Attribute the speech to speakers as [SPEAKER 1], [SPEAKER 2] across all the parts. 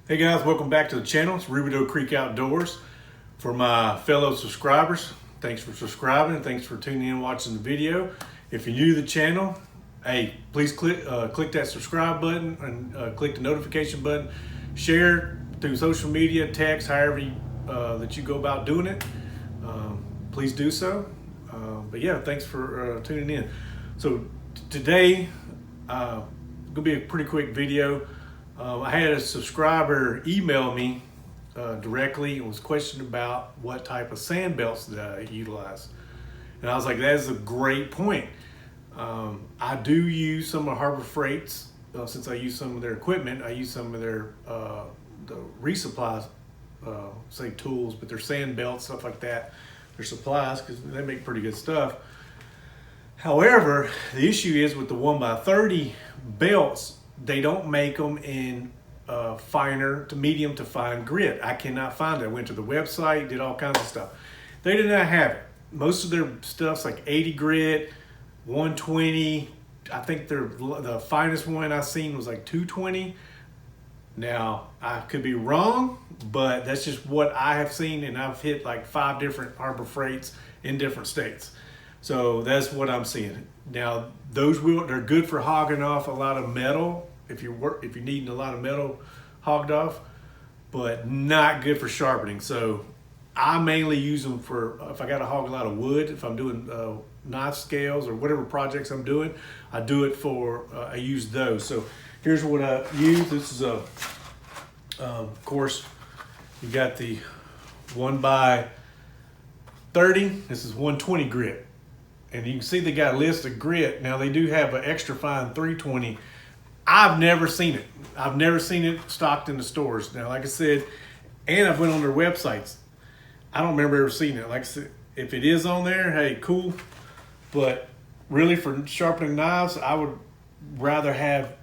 [SPEAKER 1] Hey guys, welcome back to the channel. It's Rubidoux Creek Outdoors. For my fellow subscribers, thanks for subscribing and thanks for tuning in and watching the video. If you're new to the channel, hey, please click that subscribe button and click the notification button. Share through social media, text, however that you go about doing it. Please do so. But yeah, thanks for tuning in. So today, gonna be a pretty quick video. I had a subscriber email me directly and was questioning about what type of sand belts that I utilize. And I was like, that is a great point. I do use some of Harbor Freight's, since I use some of their equipment, I use some of their the resupply, say tools, but their sand belts, stuff like that, their supplies, because they make pretty good stuff. However, the issue is with the 1x30 belts, they don't make them in finer to medium to fine grit. I cannot find it. I went to the website, did all kinds of stuff. They did not have it. Most of their stuff's like 80 grit, 120. I think the finest one I seen was like 220. Now, I could be wrong, but that's just what I have seen, and I've hit like 5 different Harbor Freights in different states. So that's what I'm seeing. Now, they're good for hogging off a lot of metal if you're needing a lot of metal hogged off, but not good for sharpening. So I mainly use them for if I got to hog a lot of wood, if I'm doing knife scales or whatever projects I'm doing, I do it for, I use those. So here's what I use. This is of course, you got the 1x30. This is 120 grit. And you can see they got a list of grit. Now they do have an extra fine 320. I've never seen it. I've never seen it stocked in the stores. Now, like I said, and I've went on their websites. I don't remember ever seeing it. Like I said, if it is on there, hey, cool. But really for sharpening knives, I would rather have,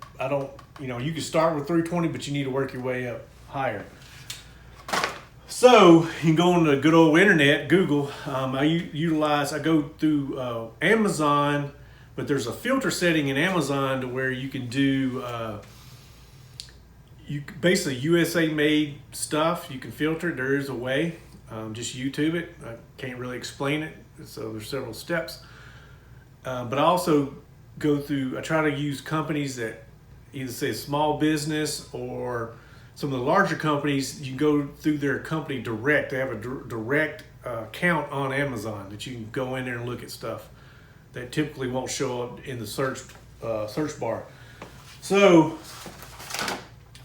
[SPEAKER 1] you can start with 320, but you need to work your way up higher. So you can go on the good old internet, Google. I go through Amazon, but there's a filter setting in Amazon to where you can do basically USA made stuff. You can filter it. There is a way. Just YouTube it. I can't really explain it, so there's several steps. But I also I try to use companies that either say small business or some of the larger companies. You can go through their company direct. They have a direct account on Amazon that you can go in there and look at stuff that typically won't show up in the search bar. So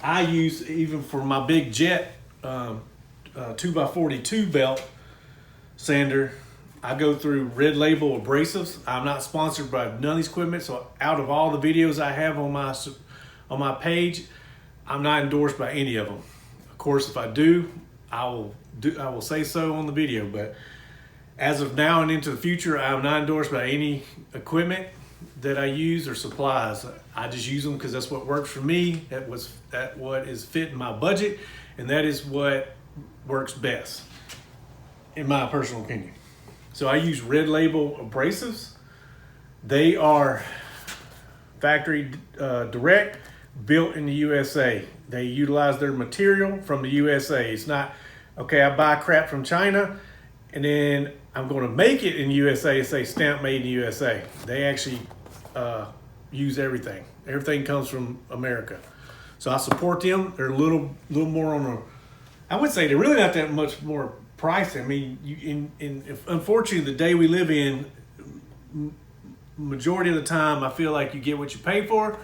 [SPEAKER 1] I use, even for my big jet 2x42 belt sander, I go through Red Label abrasives. I'm not sponsored by none of these equipment, so out of all the videos I have on my page, I'm not endorsed by any of them. Of course, if I do, I will say so on the video, but as of now and into the future, I'm not endorsed by any equipment that I use or supplies. I just use them because that's what works for me. That's what is fitting my budget, and that is what works best, in my personal opinion. So I use Red Label abrasives. They are factory direct, built in the USA. They utilize their material from the USA. It's not, okay, I buy crap from China and then I'm going to make it in USA and say stamp made in USA. They actually use everything. Everything comes from America. So I support them. They're a little more on I would say they're really not that much more pricey. I mean, unfortunately, the day we live in, majority of the time, I feel like you get what you pay for.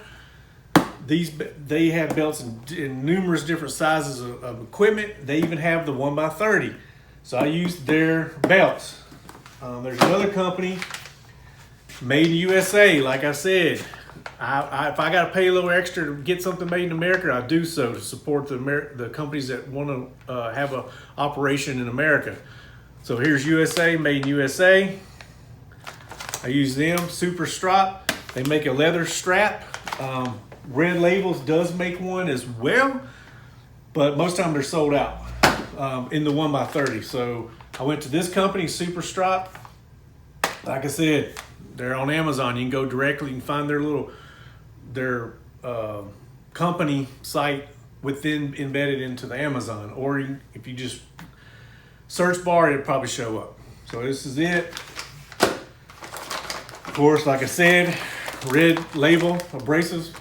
[SPEAKER 1] They have belts in numerous different sizes of equipment. They even have the 1x30. So I use their belts. There's another company, made in USA. Like I said, if I got to pay a little extra to get something made in America, I do so to support the companies that want to have an operation in America. So here's USA, made in USA. I use them. Super Strap. They make a leather strap. Red Labels does make one as well, but most of the time they're sold out in the 1x30. So I went to this company, Super Strap. Like I said, they're on Amazon. You can go directly and find their company site within embedded into the Amazon, or if you just search bar, it'll probably show up. So this is it. Of course, like I said, red label abrasives.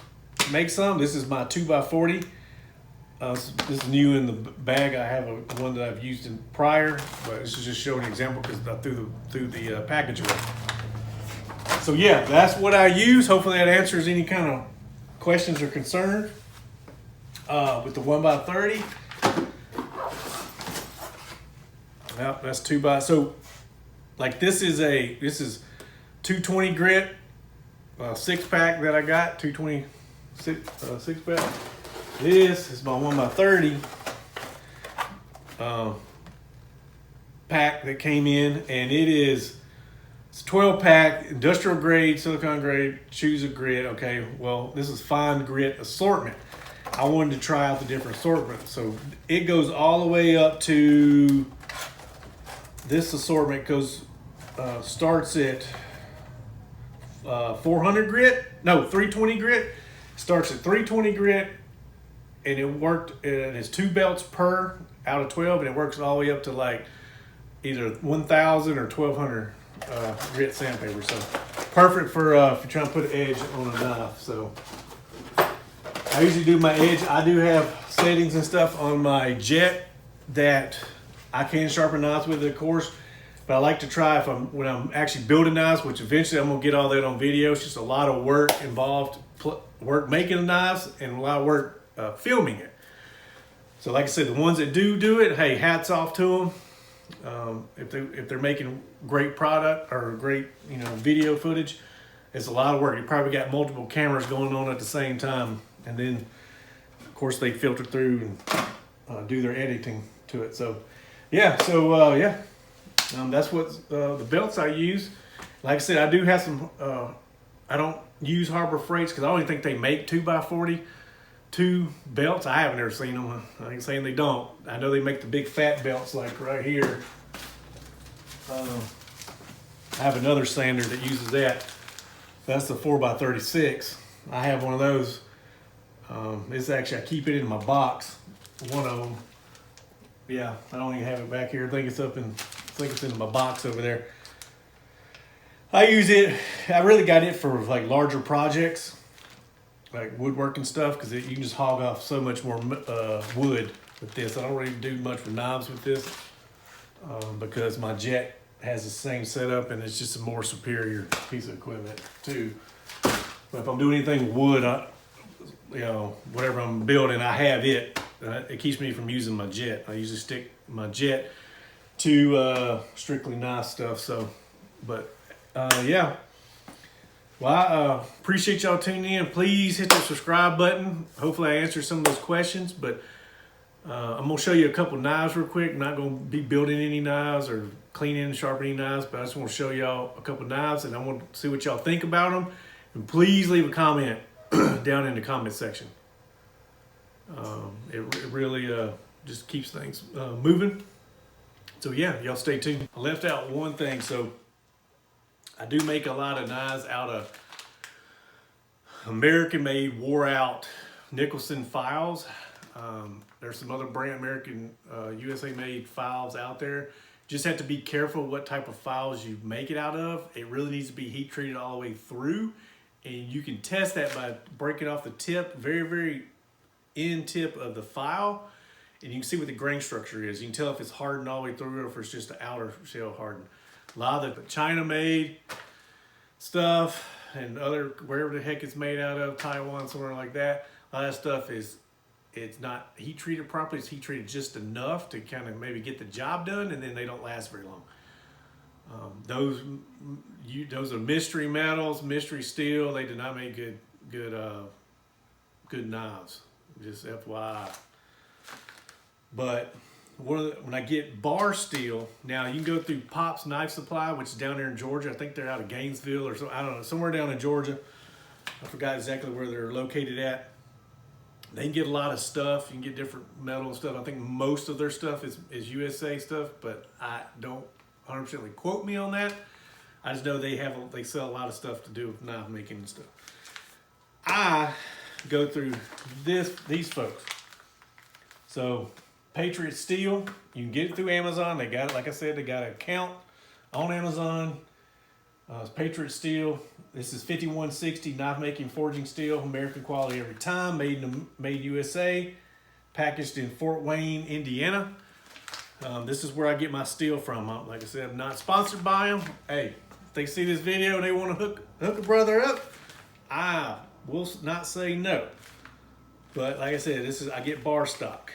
[SPEAKER 1] Make some. This is my 2x40. This is new in the bag. I have one that I've used in prior, but this is just showing an example because I threw the package away. So yeah, that's what I use. Hopefully that answers any kind of questions or concerns with the 1x30. Well, that's 2x. So like this is 220 grit 6-pack that I got, 220 6-pack. This is my 1x30 pack that came in, and it's a 12-pack, industrial grade, silicone grade, choose a grit. Okay, well, this is fine grit assortment. I wanted to try out the different assortment. So it goes all the way up to, this assortment starts at 400 grit, no, 320 grit. Starts at 320 grit, and it's 2 belts per out of 12, and it works all the way up to like either 1,000 or 1,200 grit sandpaper. So perfect for if you're trying to put an edge on a knife. So I usually do my edge. I do have settings and stuff on my jet that I can sharpen knives with, of course. But I like to try when I'm actually building knives, which eventually I'm gonna get all that on video. It's just a lot of work involved, work making the knives and a lot of work filming it. So like I said, the ones that do it, hey, hats off to them. If they're making great product or great video footage, it's a lot of work. You probably got multiple cameras going on at the same time, and then of course they filter through and do their editing to it. So yeah, that's what the belts I use. Like I said, I do have some. I don't use Harbor Freights because I don't even think they make 2x40 belts. I haven't ever seen them. I ain't saying they don't. I know they make the big fat belts like right here. I have another sander that uses that. That's the 4x36. I have one of those. It's actually, I keep it in my box. One of them. Yeah, I don't even have it back here. I think it's in my box over there. I use it. I really got it for like larger projects, like woodworking stuff, because you can just hog off so much more wood with this. I don't really do much with knives with this because my jet has the same setup and it's just a more superior piece of equipment too. But if I'm doing anything with wood, whatever I'm building, I have it. It keeps me from using my jet. I usually stick my jet to strictly knife stuff. So, but yeah. Well, I appreciate y'all tuning in. Please hit the subscribe button. Hopefully I answered some of those questions, but I'm going to show you a couple knives real quick. I'm not going to be building any knives or cleaning and sharpening knives, but I just want to show y'all a couple knives, and I want to see what y'all think about them. And please leave a comment down in the comment section. It really just keeps things moving. So yeah, y'all stay tuned. I left out one thing. So I do make a lot of knives out of American-made, wore-out Nicholson files. There's some other brand American, USA-made files out there. Just have to be careful what type of files you make it out of. It really needs to be heat treated all the way through. And you can test that by breaking off the tip, very, very end tip of the file. And you can see what the grain structure is. You can tell if it's hardened all the way through or if it's just the outer shell hardened. A lot of the China-made stuff and wherever the heck it's made out of, Taiwan, somewhere like that, a lot of stuff it's not heat treated properly. It's heat treated just enough to kind of maybe get the job done, and then they don't last very long. Those are mystery metals, mystery steel. They do not make good knives. Just FYI. But when I get bar steel, now you can go through Pop's Knife Supply, which is down there in Georgia. I think they're out of Gainesville or so. I don't know, somewhere down in Georgia. I forgot exactly where they're located at. They can get a lot of stuff. You can get different metal and stuff. I think most of their stuff is USA stuff, but I don't 100% quote me on that. I just know they sell a lot of stuff to do with knife making and stuff. I go through these folks. So Patriot Steel, you can get it through Amazon. They got it, like I said, they got an account on Amazon. It's Patriot Steel. This is 5160 knife making forging steel, American quality every time, made USA, packaged in Fort Wayne, Indiana. This is where I get my steel from. Like I said, I'm not sponsored by them. Hey, if they see this video and they want to hook a brother up, I will not say no. But like I said, I get bar stock.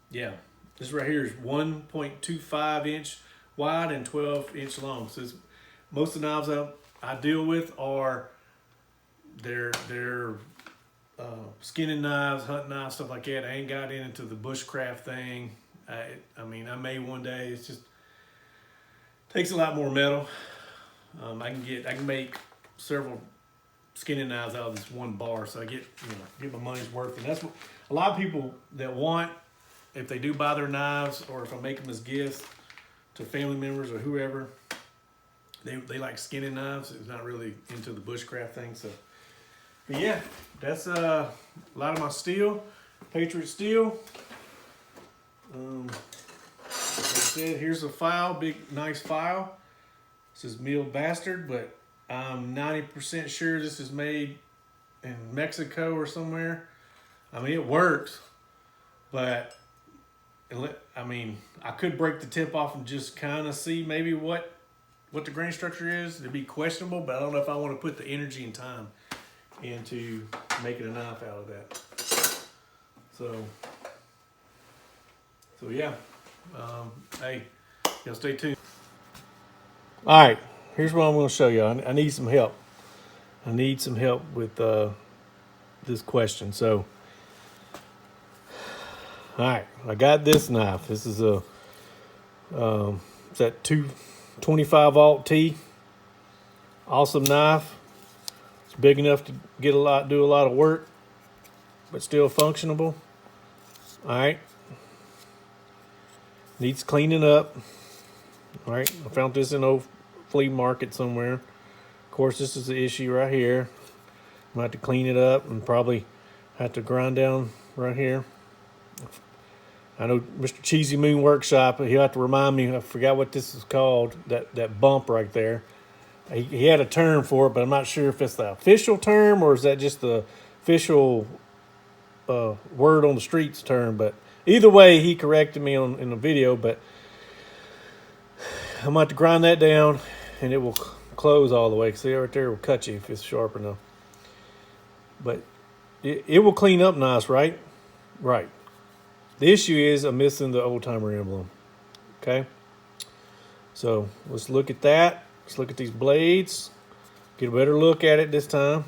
[SPEAKER 1] Yeah, this right here is 1.25 inch wide and 12-inch long. So most of the knives I deal with are they're skinning knives, hunting knives, stuff like that. I ain't got into the bushcraft thing. I mean, I may one day. It's just takes a lot more metal. I can make several skinning knives out of this one bar, so I get my money's worth. And that's what a lot of people that want, if they do buy their knives or if I make them as gifts to family members or whoever, they like skinning knives. It's not really into the bushcraft thing. So, but yeah, that's a lot of my steel, Patriot Steel. Like I said, here's a file, big nice file. This is Mill Bastard, but I'm 90% sure this is made in Mexico or somewhere. I mean, it works, but I mean, I could break the tip off and just kind of see maybe what the grain structure is. It'd be questionable, but I don't know if I want to put the energy and time into making a knife out of that. So yeah. Hey, y'all stay tuned. All right, here's what I'm going to show you. I need some help. I need some help with this question. So, all right, I got this knife. This is it's that 225 Alt T. Awesome knife. It's big enough to do a lot of work, but still functionable. All right. Needs cleaning up. All right, I found this in old flea market somewhere. Of course, this is the issue right here. I'm gonna have to clean it up and probably have to grind down right here. I know Mr. Cheesy Moon Workshop, he'll have to remind me. I forgot what this is called, that bump right there. He had a term for it, but I'm not sure if it's the official term or is that just the official word on the streets term. But either way, he corrected me in the video, but I'm going to have to grind that down and it will close all the way. See right there, it will cut you if it's sharp enough. But it will clean up nice, right? Right. The issue is I'm missing the old timer emblem. Okay. So let's look at that. Let's look at these blades. Get a better look at it this time.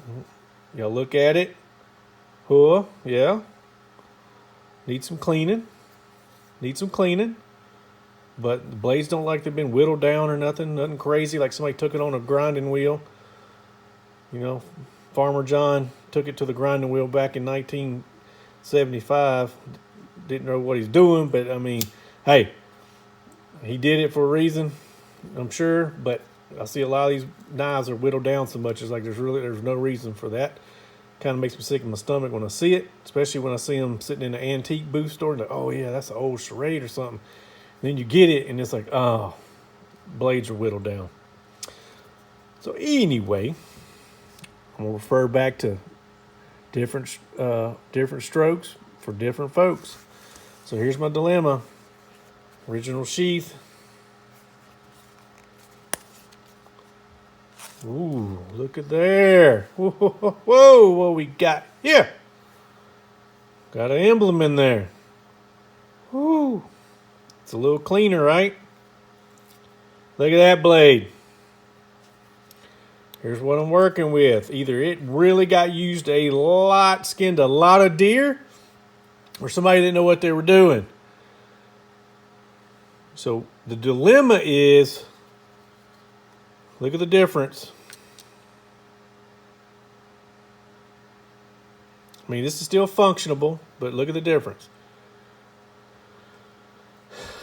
[SPEAKER 1] Y'all look at it. Huh, yeah. Need some cleaning. But the blades don't like they've been whittled down or nothing crazy, like somebody took it on a grinding wheel. You know, Farmer John took it to the grinding wheel back in 1975. Didn't know what he's doing, but I mean, hey, he did it for a reason, I'm sure. But I see a lot of these knives are whittled down so much. It's like there's no reason for that. Kind of makes me sick in my stomach when I see it, especially when I see them sitting in an antique booth store. And like, oh yeah, that's an old charade or something. And then you get it, and it's like, oh, blades are whittled down. So anyway, I'm gonna refer back to different strokes for different folks. So here's my dilemma. Original sheath. Ooh, look at there. Whoa, what we got here? Got an emblem in there. Woo. It's a little cleaner, right? Look at that blade. Here's what I'm working with. Either it really got used a lot, skinned a lot of deer, or somebody didn't know what they were doing. So the dilemma is, look at the difference. I mean, this is still functionable, but look at the difference.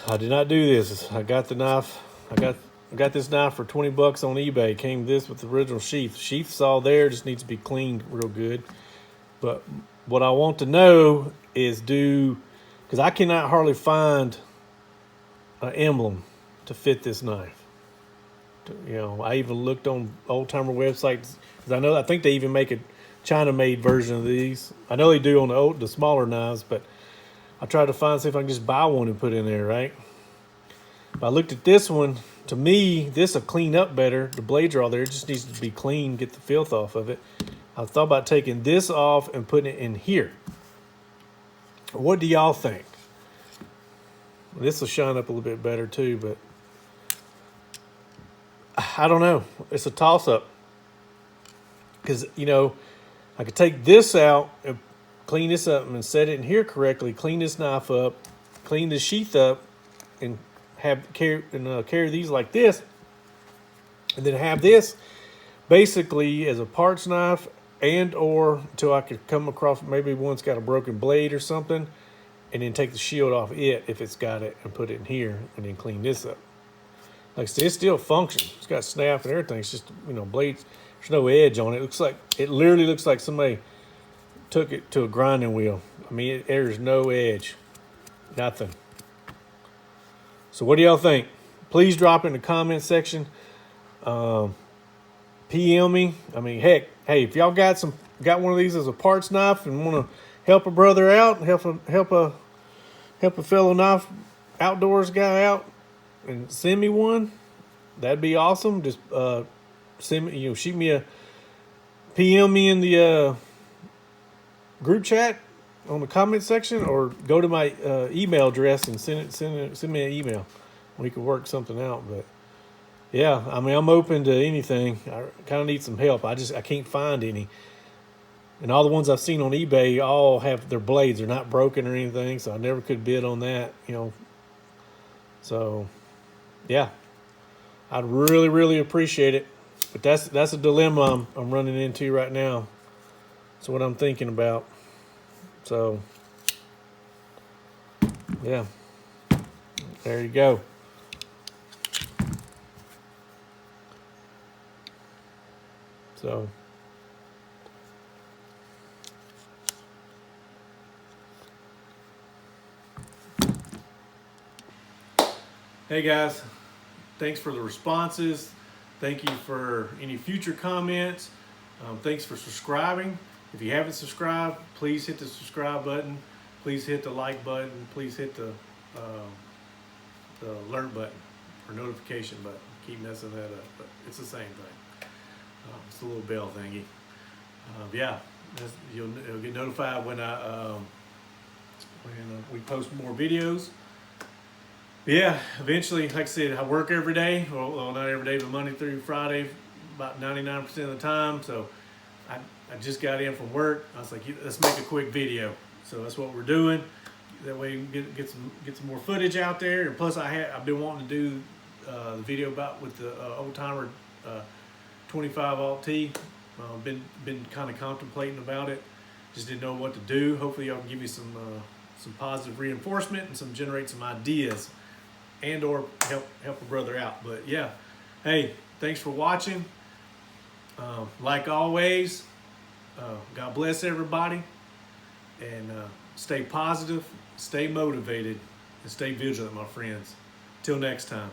[SPEAKER 1] I did not do this. I got the knife. I got this knife for $20 on eBay. Came this with the original sheath. Sheath's all there. Just needs to be cleaned real good. But what I want to know is because I cannot hardly find an emblem to fit this knife. I even looked on old timer websites because I think they even make a China-made version of these. I know they do on the smaller knives, but I tried to see if I can just buy one and put in there, right? But I looked at this one. To me, this will clean up better. The blades are all there. It just needs to be clean, get the filth off of it. I thought about taking this off and putting it in here. What do y'all think? This will shine up a little bit better too, but I don't know. It's a toss-up. Because, I could take this out and clean this up and set it in here correctly, clean this knife up, clean the sheath up, and carry these like this, and then have this basically as a parts knife, and or until I could come across maybe one's got a broken blade or something, and then take the shield off it if it's got it and put it in here, and then clean this up. Like I said, it still functions. It's got snap and everything. It's just blades. There's no edge on it. It literally looks like somebody took it to a grinding wheel. I mean, there's no edge, nothing. So what do y'all think? Please drop in the comment section. PM me. I mean, heck, hey, if y'all got one of these as a parts knife and want to help a brother out, help a fellow knife outdoors guy out, and send me one, that'd be awesome. Just send me, shoot me a PM me in the group chat on the comment section, or go to my email address and send me an email. We could work something out. But yeah, I mean, I'm open to anything. I kind of need some help. I can't find any. And all the ones I've seen on eBay all have their blades. They're not broken or anything, so I never could bid on that, So yeah, I'd really, really appreciate it. But that's a dilemma I'm running into right now. That's what I'm thinking about. So, yeah, there you go. So, hey guys, thanks for the responses. Thank you for any future comments. Thanks for subscribing. If you haven't subscribed, please hit the subscribe button. Please hit the like button. Please hit the alert button or notification button. Keep messing that up, but it's the same thing. It's a little bell thingy. Yeah, you'll get notified when we post more videos. But yeah, eventually, like I said, I work every day. Well, not every day, but Monday through Friday, about 99% of the time. So I just got in from work. I was like, let's make a quick video. So that's what we're doing. That way we can get some more footage out there. And plus, I've been wanting to do the video with the old timer 25 Alt T. Been kind of contemplating about it. Just didn't know what to do. Hopefully, y'all can give me some positive reinforcement and generate some ideas, and or help a brother out. But yeah, hey, thanks for watching. Like always, God bless everybody, and stay positive, stay motivated, and stay vigilant, my friends. Till next time.